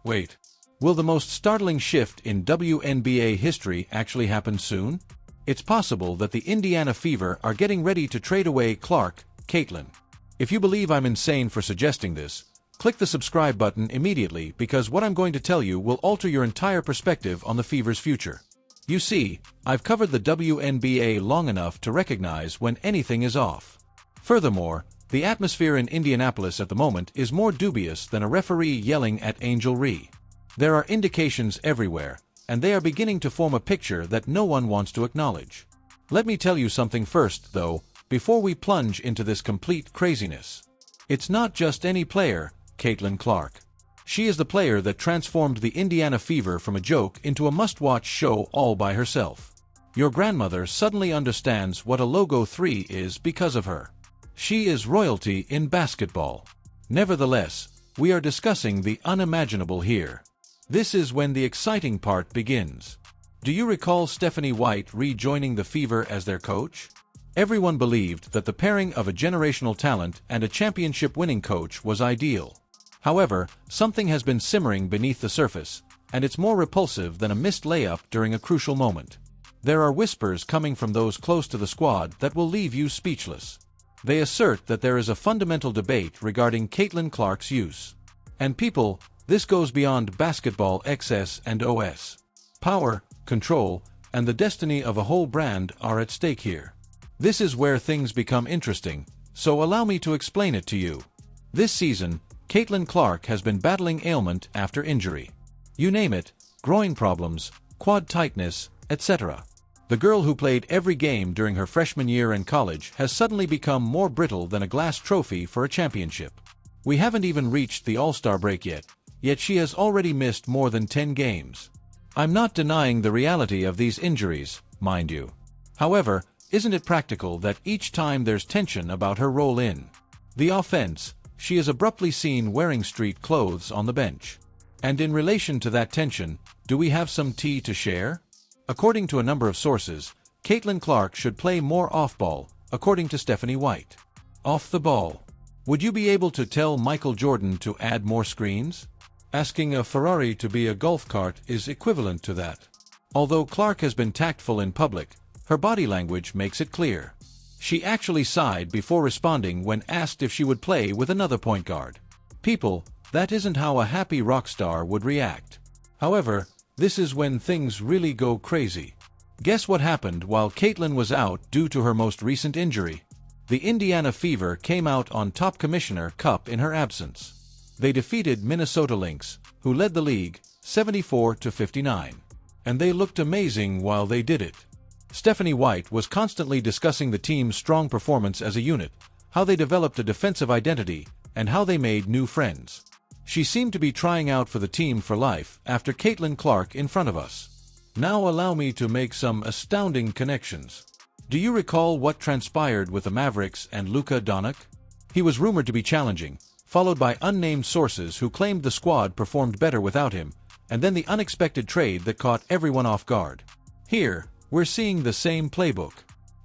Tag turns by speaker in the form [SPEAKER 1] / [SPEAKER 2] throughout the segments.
[SPEAKER 1] Wait. Will the most startling shift in WNBA history actually happen soon? It's possible that the Indiana Fever are getting ready to trade away Clark, Caitlin. If you believe I'm insane for suggesting this, click the subscribe button immediately because what I'm going to tell you will alter your entire perspective on the Fever's future. You see, I've covered the WNBA long enough to recognize when anything is off. Furthermore, the atmosphere in Indianapolis at the moment is more dubious than a referee yelling at Angel Ree. There are indications everywhere, and they are beginning to form a picture that no one wants to acknowledge. Let me tell you something first, though, before we plunge into this complete craziness. It's not just any player, Caitlin Clark. She is the player that transformed the Indiana Fever from a joke into a must-watch show all by herself. Your grandmother suddenly understands what a Logo 3 is because of her. She is royalty in basketball. Nevertheless, we are discussing the unimaginable here. This is when the exciting part begins. Do you recall Stephanie White rejoining the Fever as their coach? Everyone believed that the pairing of a generational talent and a championship-winning coach was ideal. However, something has been simmering beneath the surface, and it's more repulsive than a missed layup during a crucial moment. There are whispers coming from those close to the squad that will leave you speechless. They assert that there is a fundamental debate regarding Caitlin Clark's use. And people, this goes beyond basketball XS and OS. Power, control, and the destiny of a whole brand are at stake here. This is where things become interesting, so allow me to explain it to you. This season, Caitlin Clark has been battling ailment after injury. You name it, groin problems, quad tightness, etc. The girl who played every game during her freshman year in college has suddenly become more brittle than a glass trophy for a championship. We haven't even reached the All-Star break yet she has already missed more than 10 games. I'm not denying the reality of these injuries, mind you. However, isn't it practical that each time there's tension about her role in the offense, she is abruptly seen wearing street clothes on the bench? And in relation to that tension, do we have some tea to share? According to a number of sources, Caitlin Clark should play more off-ball, according to Stephanie White. Off the ball. Would you be able to tell Michael Jordan to add more screens? Asking a Ferrari to be a golf cart is equivalent to that. Although Clark has been tactful in public, her body language makes it clear. She actually sighed before responding when asked if she would play with another point guard. People, that isn't how a happy rock star would react. However, this is when things really go crazy. Guess what happened while Caitlin was out due to her most recent injury? The Indiana Fever came out on top Commissioner Cup in her absence. They defeated Minnesota Lynx, who led the league, 74-59. And they looked amazing while they did it. Stephanie White was constantly discussing the team's strong performance as a unit, how they developed a defensive identity, and how they made new friends. She seemed to be trying out for the team for life after Caitlin Clark in front of us. Now allow me to make some astounding connections. Do you recall what transpired with the Mavericks and Luka Doncic? He was rumored to be challenging, followed by unnamed sources who claimed the squad performed better without him, and then the unexpected trade that caught everyone off guard. Here, we're seeing the same playbook.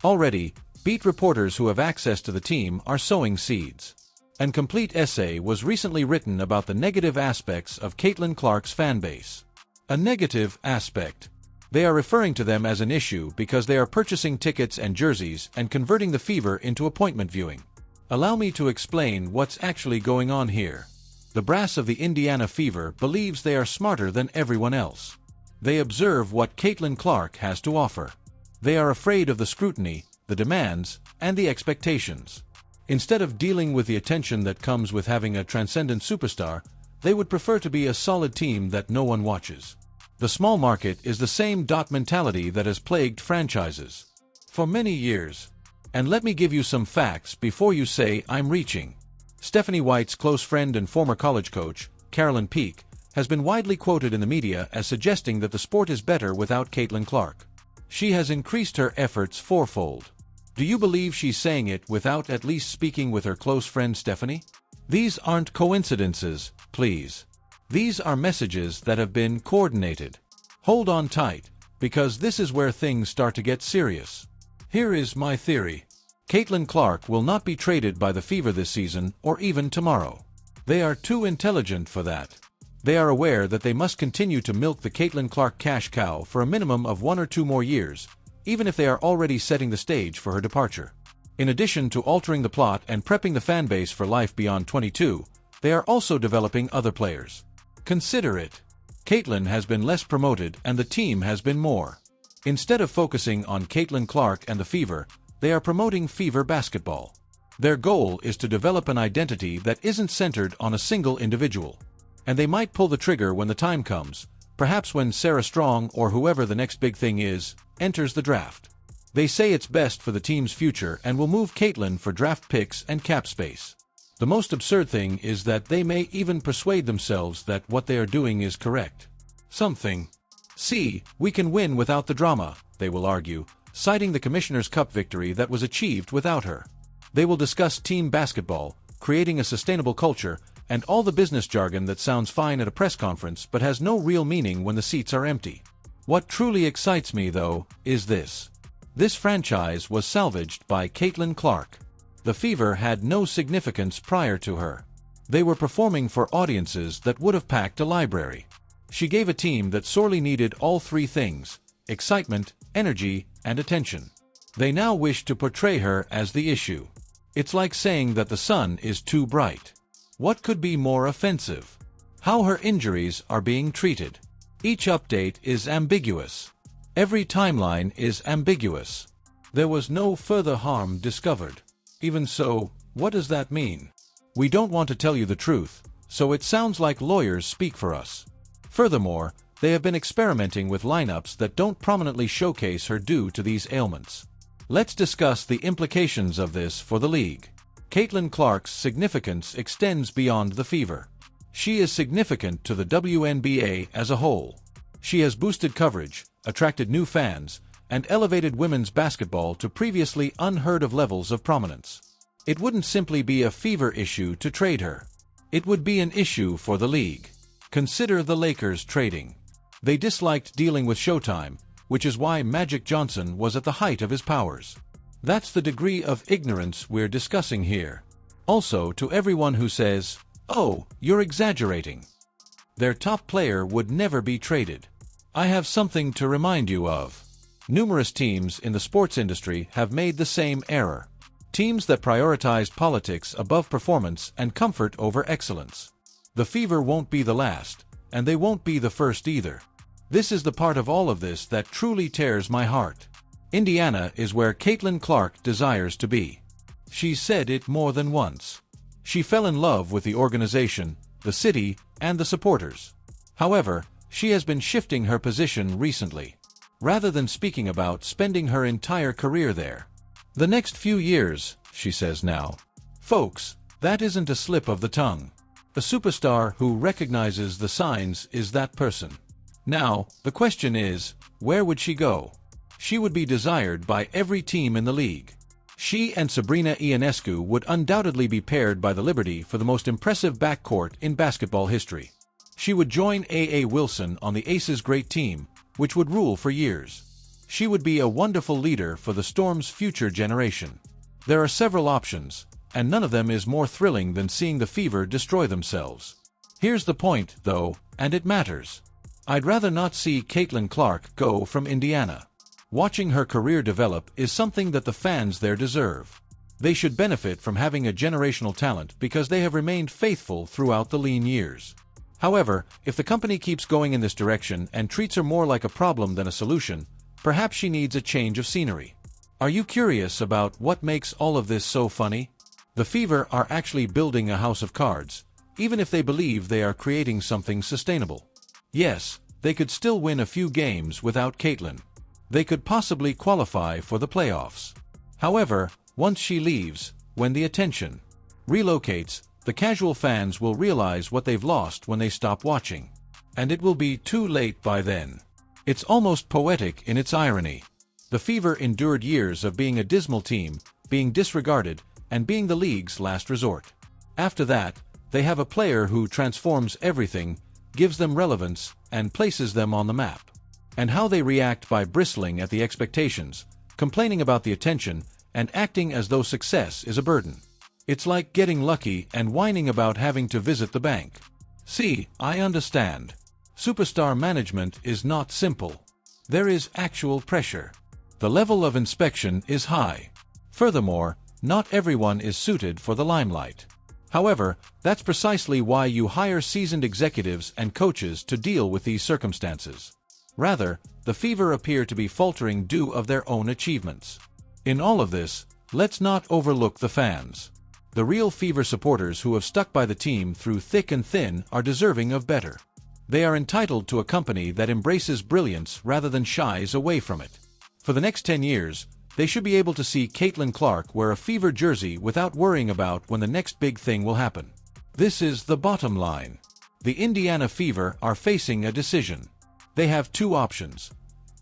[SPEAKER 1] Already, beat reporters who have access to the team are sowing seeds. An complete essay was recently written about the negative aspects of Caitlin Clark's fanbase. A negative aspect. They are referring to them as an issue because they are purchasing tickets and jerseys and converting the Fever into appointment viewing. Allow me to explain what's actually going on here. The brass of the Indiana Fever believes they are smarter than everyone else. They observe what Caitlin Clark has to offer. They are afraid of the scrutiny, the demands, and the expectations. Instead of dealing with the attention that comes with having a transcendent superstar, they would prefer to be a solid team that no one watches. The small market is the same mentality that has plagued franchises for many years. And let me give you some facts before you say I'm reaching. Stephanie White's close friend and former college coach, Carolyn Peake, has been widely quoted in the media as suggesting that the sport is better without Caitlin Clark. She has increased her efforts fourfold. Do you believe she's saying it without at least speaking with her close friend Stephanie? These aren't coincidences, please. These are messages that have been coordinated. Hold on tight, because this is where things start to get serious. Here is my theory. Caitlin Clark will not be traded by the Fever this season or even tomorrow. They are too intelligent for that. They are aware that they must continue to milk the Caitlin Clark cash cow for a minimum of 1 or 2 more years, even if they are already setting the stage for her departure. In addition to altering the plot and prepping the fanbase for life beyond 22, they are also developing other players. Consider it. Caitlin has been less promoted and the team has been more. Instead of focusing on Caitlin Clark and the Fever, they are promoting Fever basketball. Their goal is to develop an identity that isn't centered on a single individual. And they might pull the trigger when the time comes, perhaps when Sarah Strong or whoever the next big thing is, enters the draft. They say it's best for the team's future and will move Caitlin for draft picks and cap space. The most absurd thing is that they may even persuade themselves that what they are doing is correct. See, we can win without the drama, they will argue, citing the Commissioner's Cup victory that was achieved without her. They will discuss team basketball, creating a sustainable culture, and all the business jargon that sounds fine at a press conference but has no real meaning when the seats are empty. What truly excites me, though, is this. This franchise was salvaged by Caitlin Clark. The Fever had no significance prior to her. They were performing for audiences that would have packed a library. She gave a team that sorely needed all 3 things: excitement, energy, and attention. They now wish to portray her as the issue. It's like saying that the sun is too bright. What could be more offensive? How her injuries are being treated. Each update is ambiguous. Every timeline is ambiguous. There was no further harm discovered. Even so, what does that mean? We don't want to tell you the truth, so it sounds like lawyers speak for us. Furthermore, they have been experimenting with lineups that don't prominently showcase her due to these ailments. Let's discuss the implications of this for the league. Caitlin Clark's significance extends beyond the Fever. She is significant to the WNBA as a whole. She has boosted coverage, attracted new fans, and elevated women's basketball to previously unheard-of levels of prominence. It wouldn't simply be a Fever issue to trade her. It would be an issue for the league. Consider the Lakers trading. They disliked dealing with Showtime, which is why Magic Johnson was at the height of his powers. That's the degree of ignorance we're discussing here. Also, to everyone who says, "Oh, you're exaggerating. Their top player would never be traded," I have something to remind you of. Numerous teams in the sports industry have made the same error. Teams that prioritize politics above performance and comfort over excellence. The Fever won't be the last, and they won't be the first either. This is the part of all of this that truly tears my heart. Indiana is where Caitlin Clark desires to be. She's said it more than once. She fell in love with the organization, the city, and the supporters. However, she has been shifting her position recently, rather than speaking about spending her entire career there. The next few years, she says now. Folks, that isn't a slip of the tongue. A superstar who recognizes the signs is that person. Now, the question is, where would she go? She would be desired by every team in the league. She and Sabrina Ionescu would undoubtedly be paired by the Liberty for the most impressive backcourt in basketball history. She would join A.A. Wilson on the Aces' great team, which would rule for years. She would be a wonderful leader for the Storm's future generation. There are several options, and none of them is more thrilling than seeing the Fever destroy themselves. Here's the point, though, and it matters. I'd rather not see Caitlin Clark go from Indiana. Watching her career develop is something that the fans there deserve. They should benefit from having a generational talent because they have remained faithful throughout the lean years. However, if the company keeps going in this direction and treats her more like a problem than a solution, perhaps she needs a change of scenery. Are you curious about what makes all of this so funny? The Fever are actually building a house of cards, even if they believe they are creating something sustainable. Yes, they could still win a few games without Caitlin. They could possibly qualify for the playoffs. However, once she leaves, when the attention relocates, the casual fans will realize what they've lost when they stop watching. And it will be too late by then. It's almost poetic in its irony. The Fever endured years of being a dismal team, being disregarded, and being the league's last resort. After that, they have a player who transforms everything, gives them relevance, and places them on the map. And how they react by bristling at the expectations, complaining about the attention, and acting as though success is a burden. It's like getting lucky and whining about having to visit the bank. See, I understand. Superstar management is not simple. There is actual pressure. The level of inspection is high. Furthermore, not everyone is suited for the limelight. However, that's precisely why you hire seasoned executives and coaches to deal with these circumstances. Rather, the Fever appear to be faltering due of their own achievements. In all of this, let's not overlook the fans. The real Fever supporters who have stuck by the team through thick and thin are deserving of better. They are entitled to a company that embraces brilliance rather than shies away from it. For the next 10 years, they should be able to see Caitlin Clark wear a Fever jersey without worrying about when the next big thing will happen. This is the bottom line. The Indiana Fever are facing a decision. They have two options.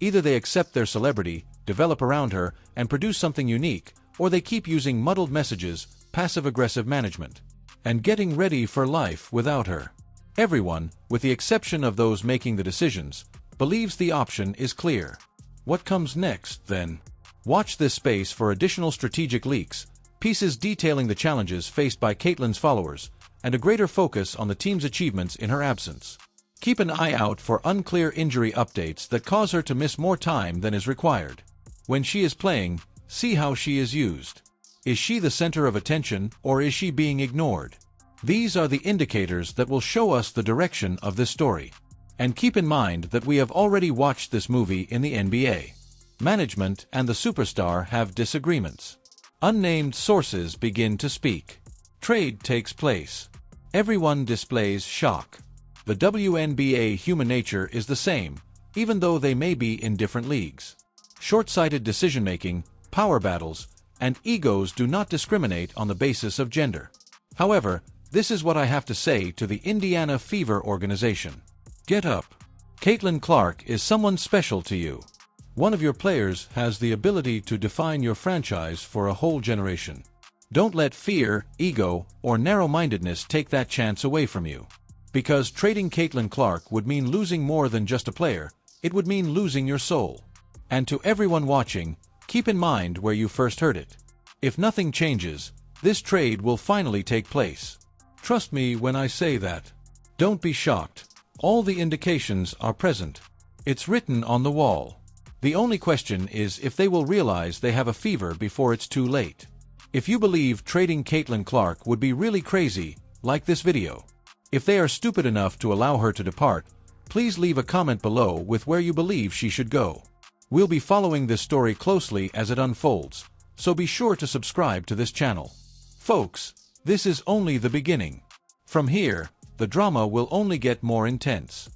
[SPEAKER 1] Either they accept their celebrity, develop around her, and produce something unique, or they keep using muddled messages, passive-aggressive management, and getting ready for life without her. Everyone, with the exception of those making the decisions, believes the option is clear. What comes next, then? Watch this space for additional strategic leaks, pieces detailing the challenges faced by Caitlin's followers, and a greater focus on the team's achievements in her absence. Keep an eye out for unclear injury updates that cause her to miss more time than is required. When she is playing, see how she is used. Is she the center of attention, or is she being ignored? These are the indicators that will show us the direction of this story. And keep in mind that we have already watched this movie in the NBA. Management and the superstar have disagreements. Unnamed sources begin to speak. Trade takes place. Everyone displays shock. The WNBA human nature is the same, even though they may be in different leagues. Short-sighted decision-making, power battles, and egos do not discriminate on the basis of gender. However, this is what I have to say to the Indiana Fever organization. Get up. Caitlin Clark is someone special to you. One of your players has the ability to define your franchise for a whole generation. Don't let fear, ego, or narrow-mindedness take that chance away from you. Because trading Caitlin Clark would mean losing more than just a player, it would mean losing your soul. And to everyone watching, keep in mind where you first heard it. If nothing changes, this trade will finally take place. Trust me when I say that. Don't be shocked. All the indications are present. It's written on the wall. The only question is if they will realize they have a fever before it's too late. If you believe trading Caitlin Clark would be really crazy, like this video. If they are stupid enough to allow her to depart, please leave a comment below with where you believe she should go. We'll be following this story closely as it unfolds, so be sure to subscribe to this channel. Folks, this is only the beginning. From here, the drama will only get more intense.